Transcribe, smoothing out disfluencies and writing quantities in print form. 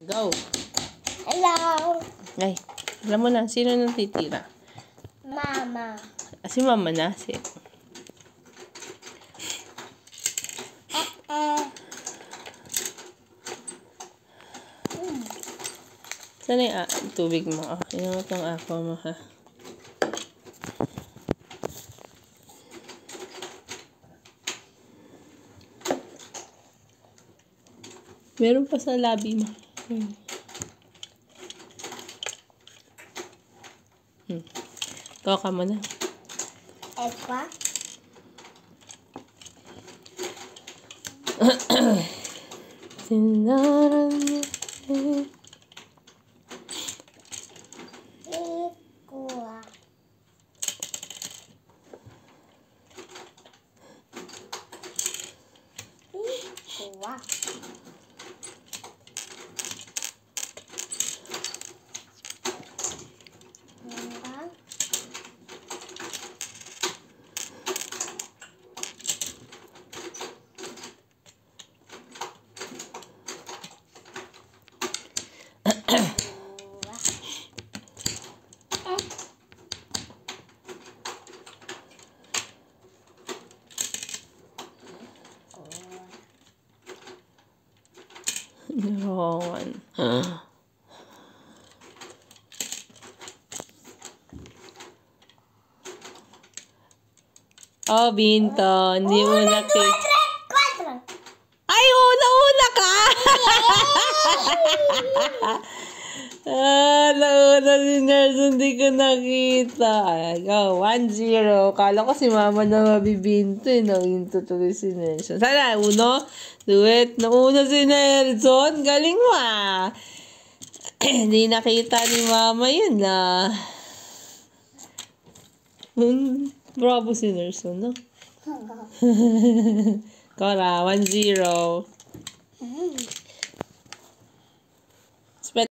Go! Hello! Ay, alam mo na, sino nang titira? Mama. Si mama na. Saan yung tubig mo? Yun mo itong aqua mo, ha? Meron pa sa labi mo. Toka mo na. Epa? Sinaran niya. Ikua. Ikua. No one. Oh, Binto. Hindi mo nakita. Ay, una ka! Nauna si Nurse. Hindi ko nakita. Go, 1-0. Kala ko si Mama na mabibinto. Nainto tuloy si Nelson. Sana, uno. Do it. Nauna si Nelson. Galing mo, ah. Hindi nakita ni Mama yun, ah. Bravo si Nelson, no? Kora, 1-0.